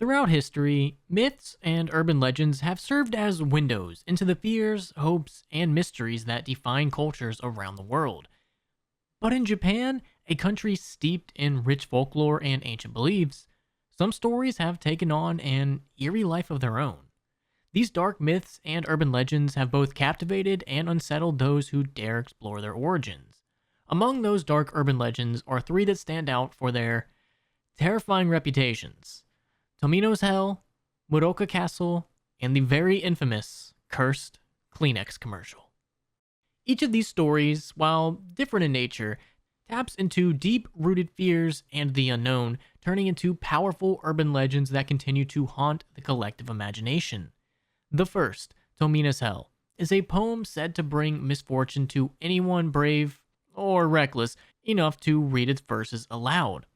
Throughout history, myths and urban legends have served as windows into the fears, hopes, and mysteries that define cultures around the world. But in Japan, a country steeped in rich folklore and ancient beliefs, some stories have taken on an eerie life of their own. These dark myths and urban legends have both captivated and unsettled those who dare explore their origins. Among those dark urban legends are three that stand out for their terrifying reputations: Tomino's Hell, Muroka Castle, and the very infamous Cursed Kleenex commercial. Each of these stories, while different in nature, taps into deep rooted fears and the unknown, turning into powerful urban legends that continue to haunt the collective imagination. The first, Tomina's Hell, is a poem said to bring misfortune to anyone brave or reckless enough to read its verses aloud.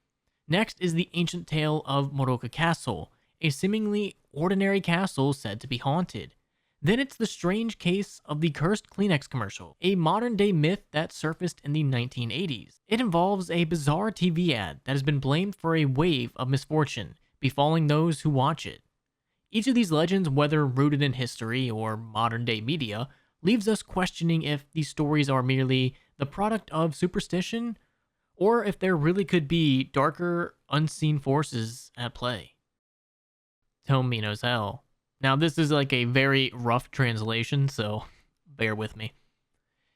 Next is the ancient tale of Moroka Castle, a seemingly ordinary castle said to be haunted. Then it's the strange case of the cursed Kleenex commercial, a modern day myth that surfaced in the 1980s. It involves a bizarre TV ad that has been blamed for a wave of misfortune befalling those who watch it. Each of these legends, whether rooted in history or modern day media, leaves us questioning if these stories are merely the product of superstition or if there really could be darker, unseen forces at play. Tomino's Hell. Now, this is like a very rough translation, so bear with me.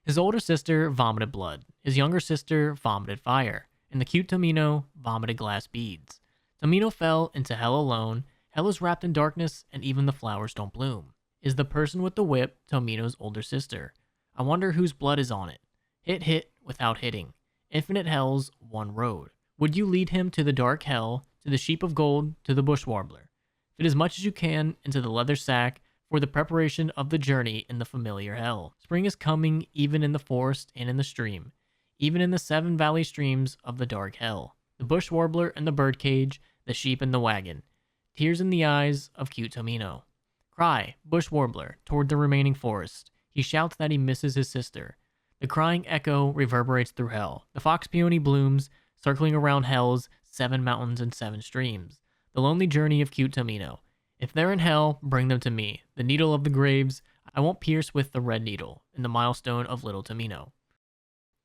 His older sister vomited blood, his younger sister vomited fire, and the cute Tomino vomited glass beads. Tomino fell into hell alone. Hell is wrapped in darkness, and even the flowers don't bloom. Is the person with the whip Tomino's older sister? I wonder whose blood is on it. Hit without hitting. Infinite hell's one road. Would you lead him to the dark hell, to the sheep of gold, to the bush warbler? Fit as much as you can into the leather sack for the preparation of the journey in the familiar hell. Spring is coming even in the forest and in the stream, even in the 7 valley streams of the dark hell. The bush warbler and the birdcage, the sheep and the wagon. Tears in the eyes of cute Tomino. Cry, bush warbler, toward the remaining forest. He shouts that he misses his sister. The crying echo reverberates through hell. The fox peony blooms, circling around hell's 7 mountains and 7 streams. The lonely journey of cute Tomino. If they're in hell, bring them to me. The needle of the graves, I won't pierce with the red needle, in the milestone of little Tomino.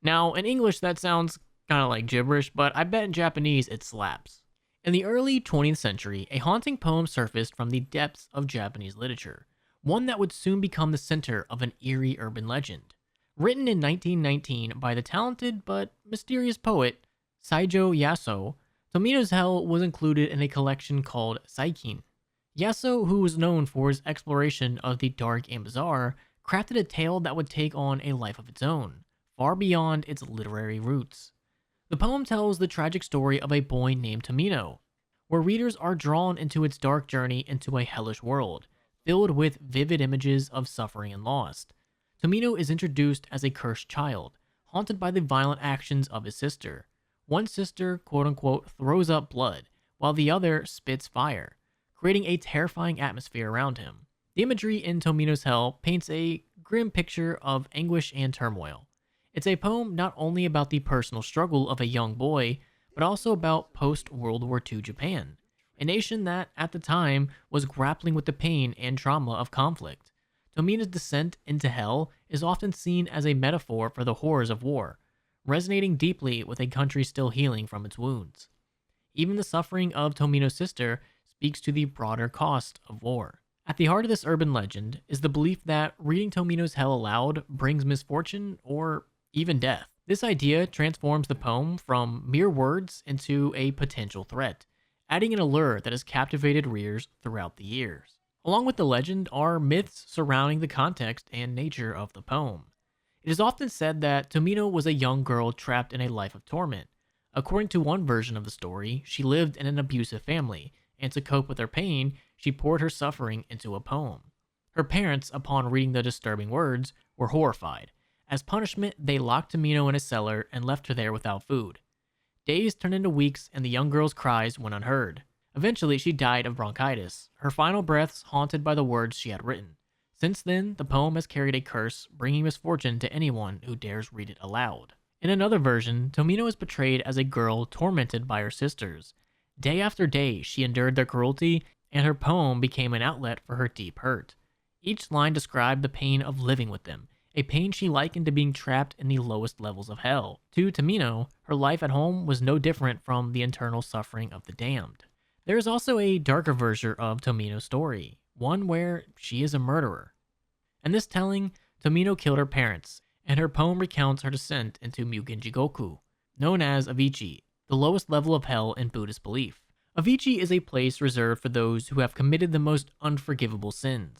Now, in English, that sounds kind of like gibberish, but I bet in Japanese it slaps. In the early 20th century, a haunting poem surfaced from the depths of Japanese literature, one that would soon become the center of an eerie urban legend. Written in 1919 by the talented but mysterious poet Saijo Yaso, Tomino's Hell was included in a collection called Saikin. Yaso, who was known for his exploration of the dark and bizarre, crafted a tale that would take on a life of its own, far beyond its literary roots. The poem tells the tragic story of a boy named Tomino, where readers are drawn into its dark journey into a hellish world, filled with vivid images of suffering and loss. Tomino is introduced as a cursed child, haunted by the violent actions of his sister. One sister, quote-unquote, throws up blood, while the other spits fire, creating a terrifying atmosphere around him. The imagery in Tomino's Hell paints a grim picture of anguish and turmoil. It's a poem not only about the personal struggle of a young boy, but also about post-World War II Japan, a nation that, at the time, was grappling with the pain and trauma of conflict. Tomina's descent into hell is often seen as a metaphor for the horrors of war, resonating deeply with a country still healing from its wounds. Even the suffering of Tomino's sister speaks to the broader cost of war. At the heart of this urban legend is the belief that reading Tomino's Hell aloud brings misfortune or even death. This idea transforms the poem from mere words into a potential threat, adding an allure that has captivated readers throughout the years. Along with the legend are myths surrounding the context and nature of the poem. It is often said that Tomino was a young girl trapped in a life of torment. According to one version of the story, she lived in an abusive family, and to cope with her pain, she poured her suffering into a poem. Her parents, upon reading the disturbing words, were horrified. As punishment, they locked Tomino in a cellar and left her there without food. Days turned into weeks, and the young girl's cries went unheard. Eventually, she died of bronchitis, her final breaths haunted by the words she had written. Since then, the poem has carried a curse, bringing misfortune to anyone who dares read it aloud. In another version, Tomino is portrayed as a girl tormented by her sisters. Day after day, she endured their cruelty, and her poem became an outlet for her deep hurt. Each line described the pain of living with them, a pain she likened to being trapped in the lowest levels of hell. To Tamino, her life at home was no different from the internal suffering of the damned. There is also a darker version of Tomino's story, one where she is a murderer. In this telling, Tomino killed her parents, and her poem recounts her descent into Mugen Jigoku, known as Avicii, the lowest level of hell in Buddhist belief. Avicii is a place reserved for those who have committed the most unforgivable sins.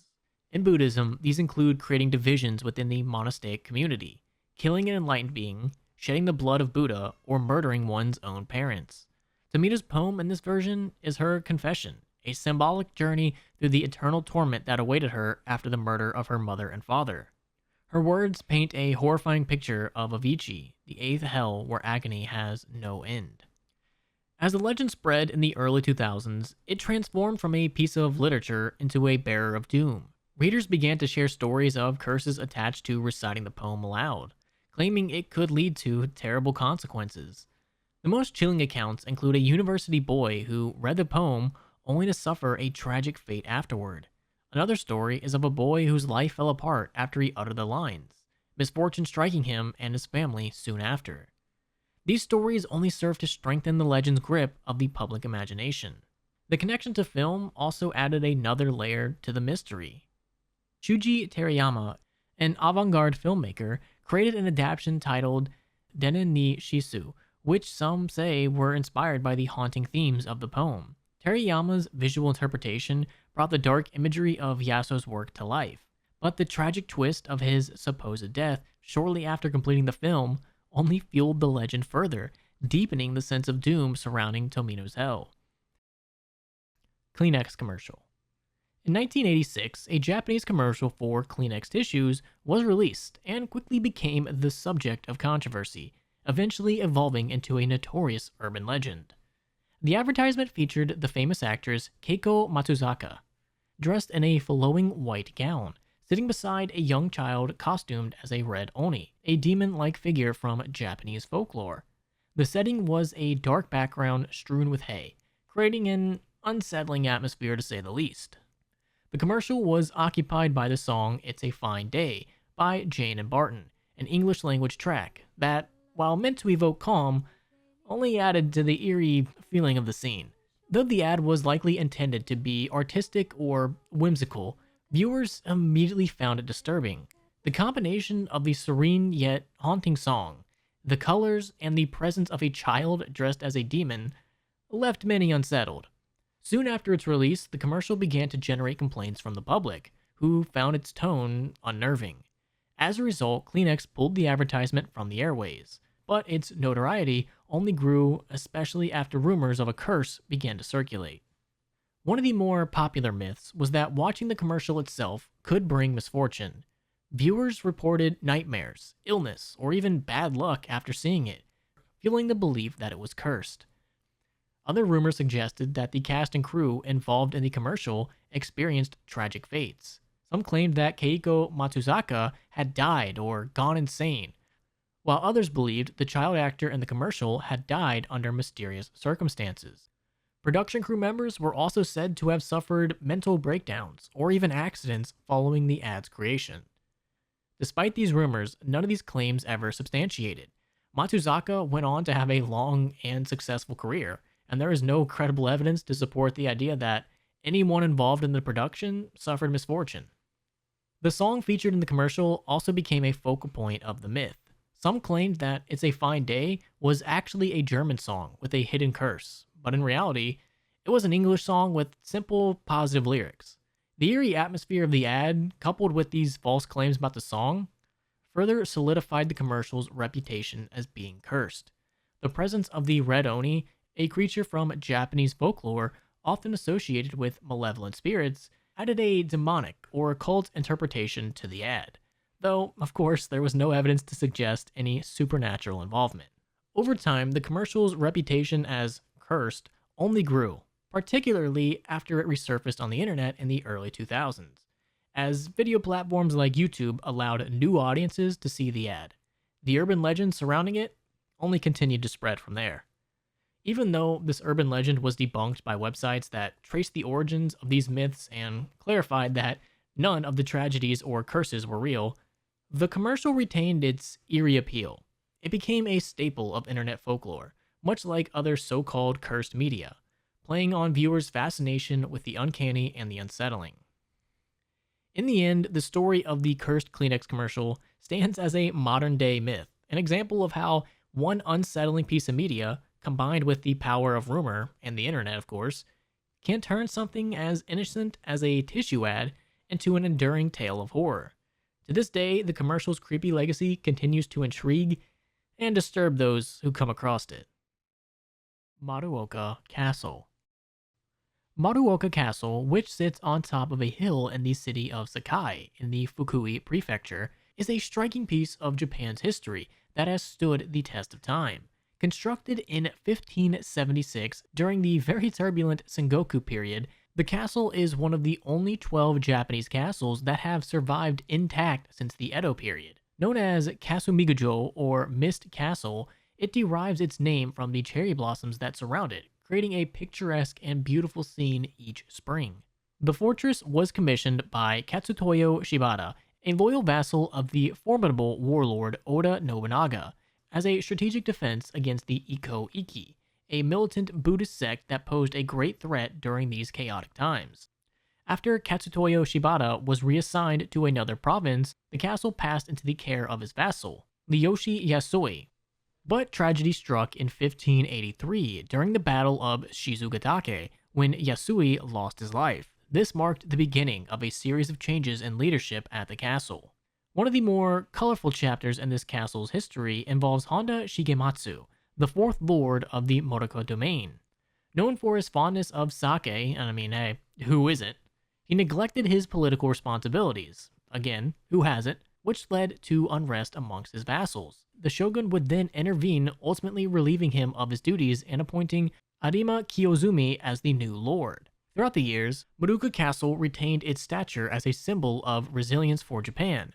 In Buddhism, these include creating divisions within the monastic community, killing an enlightened being, shedding the blood of Buddha, or murdering one's own parents. Tamina's poem in this version is her confession, a symbolic journey through the eternal torment that awaited her after the murder of her mother and father. Her words paint a horrifying picture of Avicii, the eighth hell where agony has no end. As the legend spread in the early 2000s, it transformed from a piece of literature into a bearer of doom. Readers began to share stories of curses attached to reciting the poem aloud, claiming it could lead to terrible consequences. The most chilling accounts include a university boy who read the poem only to suffer a tragic fate afterward. Another story is of a boy whose life fell apart after he uttered the lines, misfortune striking him and his family soon after. These stories only serve to strengthen the legend's grip of the public imagination. The connection to film also added another layer to the mystery. Shuji Terayama, an avant-garde filmmaker, created an adaptation titled Denin ni Shisu, which some say were inspired by the haunting themes of the poem. Terayama's visual interpretation brought the dark imagery of Yasuo's work to life, but the tragic twist of his supposed death shortly after completing the film only fueled the legend further, deepening the sense of doom surrounding Tomino's hell. Kleenex commercial. In 1986, a Japanese commercial for Kleenex tissues was released and quickly became the subject of controversy, eventually evolving into a notorious urban legend. The advertisement featured the famous actress Keiko Matsuzaka, dressed in a flowing white gown, sitting beside a young child costumed as a red oni, a demon-like figure from Japanese folklore. The setting was a dark background strewn with hay, creating an unsettling atmosphere to say the least. The commercial was occupied by the song It's a Fine Day by Jane and Barton, an English-language track that, while meant to evoke calm, only added to the eerie feeling of the scene. Though the ad was likely intended to be artistic or whimsical, viewers immediately found it disturbing. The combination of the serene yet haunting song, the colors, and the presence of a child dressed as a demon left many unsettled. Soon after its release, the commercial began to generate complaints from the public, who found its tone unnerving. As a result, Kleenex pulled the advertisement from the airways, but its notoriety only grew, especially after rumors of a curse began to circulate. One of the more popular myths was that watching the commercial itself could bring misfortune. Viewers reported nightmares, illness, or even bad luck after seeing it, fueling the belief that it was cursed. Other rumors suggested that the cast and crew involved in the commercial experienced tragic fates. Some claimed that Keiko Matsuzaka had died or gone insane, while others believed the child actor in the commercial had died under mysterious circumstances. Production crew members were also said to have suffered mental breakdowns or even accidents following the ad's creation. Despite these rumors, none of these claims ever substantiated. Matsuzaka went on to have a long and successful career, and there is no credible evidence to support the idea that anyone involved in the production suffered misfortune. The song featured in the commercial also became a focal point of the myth. Some claimed that It's a Fine Day was actually a German song with a hidden curse, but in reality, it was an English song with simple, positive lyrics. The eerie atmosphere of the ad, coupled with these false claims about the song, further solidified the commercial's reputation as being cursed. The presence of the Red Oni, a creature from Japanese folklore often associated with malevolent spirits, added a demonic or occult interpretation to the ad, though, of course, there was no evidence to suggest any supernatural involvement. Over time, the commercial's reputation as cursed only grew, particularly after it resurfaced on the internet in the early 2000s, as video platforms like YouTube allowed new audiences to see the ad. The urban legend surrounding it only continued to spread from there. Even though this urban legend was debunked by websites that traced the origins of these myths and clarified that none of the tragedies or curses were real, the commercial retained its eerie appeal. It became a staple of internet folklore, much like other so called cursed media, playing on viewers' fascination with the uncanny and the unsettling. In the end, the story of the cursed Kleenex commercial stands as a modern day myth, an example of how one unsettling piece of media, combined with the power of rumor and the internet, of course, can turn something as innocent as a tissue ad into an enduring tale of horror. To this day, the commercial's creepy legacy continues to intrigue and disturb those who come across it. Maruoka Castle. Maruoka Castle, which sits on top of a hill in the city of Sakai in the Fukui Prefecture, is a striking piece of Japan's history that has stood the test of time. Constructed in 1576 during the very turbulent Sengoku period, the castle is one of the only 12 Japanese castles that have survived intact since the Edo period. Known as Kasumigajo or Mist Castle, it derives its name from the cherry blossoms that surround it, creating a picturesque and beautiful scene each spring. The fortress was commissioned by Katsutoyo Shibata, a loyal vassal of the formidable warlord Oda Nobunaga, as a strategic defense against the Iko-Iki, a militant Buddhist sect that posed a great threat during these chaotic times. After Katsutoyo Shibata was reassigned to another province, the castle passed into the care of his vassal, Miyoshi Yasui. But tragedy struck in 1583 during the Battle of Shizugatake, when Yasui lost his life. This marked the beginning of a series of changes in leadership at the castle. One of the more colorful chapters in this castle's history involves Honda Shigematsu, the fourth lord of the Morika domain. Known for his fondness of sake, and I mean, hey, who isn't? He neglected his political responsibilities. Again, who hasn't? Which led to unrest amongst his vassals. The shogun would then intervene, ultimately relieving him of his duties and appointing Arima Kiyozumi as the new lord. Throughout the years, Maruoka Castle retained its stature as a symbol of resilience for Japan.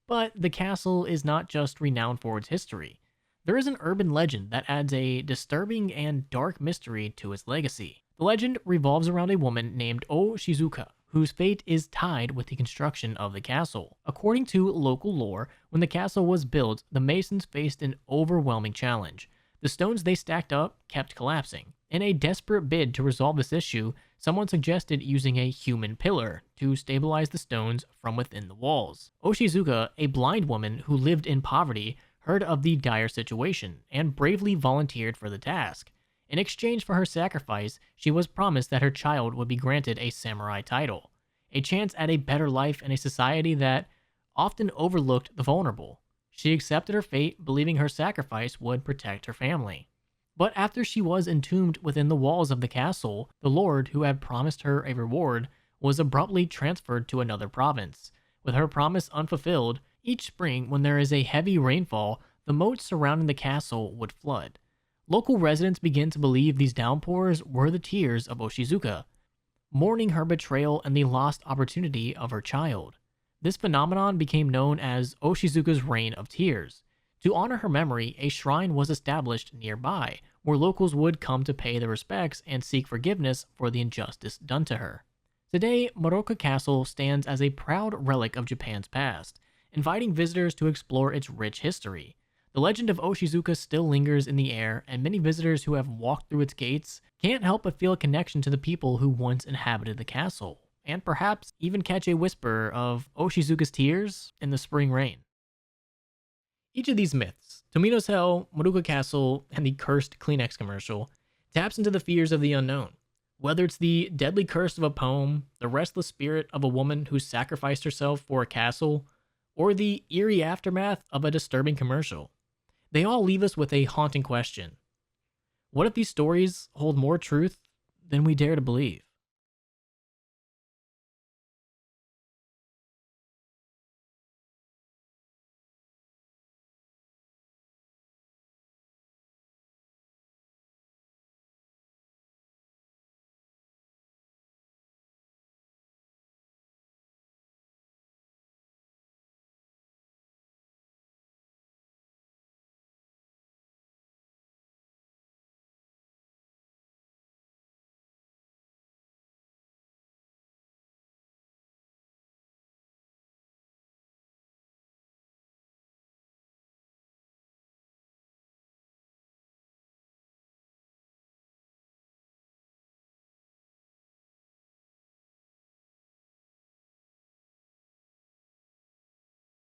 But the castle is not just renowned for its history. There is an urban legend that adds a disturbing and dark mystery to its legacy. The legend revolves around a woman named O Shizuka, whose fate is tied with the construction of the castle. According to local lore, when the castle was built, the masons faced an overwhelming challenge. The stones they stacked up kept collapsing. In a desperate bid to resolve this issue, someone suggested using a human pillar to stabilize the stones from within the walls. Oshizuka, a blind woman who lived in poverty, heard of the dire situation and bravely volunteered for the task. In exchange for her sacrifice, she was promised that her child would be granted a samurai title, a chance at a better life in a society that often overlooked the vulnerable. She accepted her fate, believing her sacrifice would protect her family. But after she was entombed within the walls of the castle, the lord who had promised her a reward was abruptly transferred to another province. With her promise unfulfilled, each spring when there is a heavy rainfall, the moat surrounding the castle would flood. Local residents begin to believe these downpours were the tears of Oshizuka, mourning her betrayal and the lost opportunity of her child. This phenomenon became known as Oshizuka's Rain of Tears. To honor her memory, a shrine was established nearby, where locals would come to pay their respects and seek forgiveness for the injustice done to her. Today, Maruoka Castle stands as a proud relic of Japan's past, inviting visitors to explore its rich history. The legend of Oshizuka still lingers in the air, and many visitors who have walked through its gates can't help but feel a connection to the people who once inhabited the castle, and perhaps even catch a whisper of Oshizuka's tears in the spring rain. Each of these myths, Tomino's Hell, Maruoka Castle, and the cursed Kleenex commercial, taps into the fears of the unknown. Whether it's the deadly curse of a poem, the restless spirit of a woman who sacrificed herself for a castle, or the eerie aftermath of a disturbing commercial, they all leave us with a haunting question. What if these stories hold more truth than we dare to believe?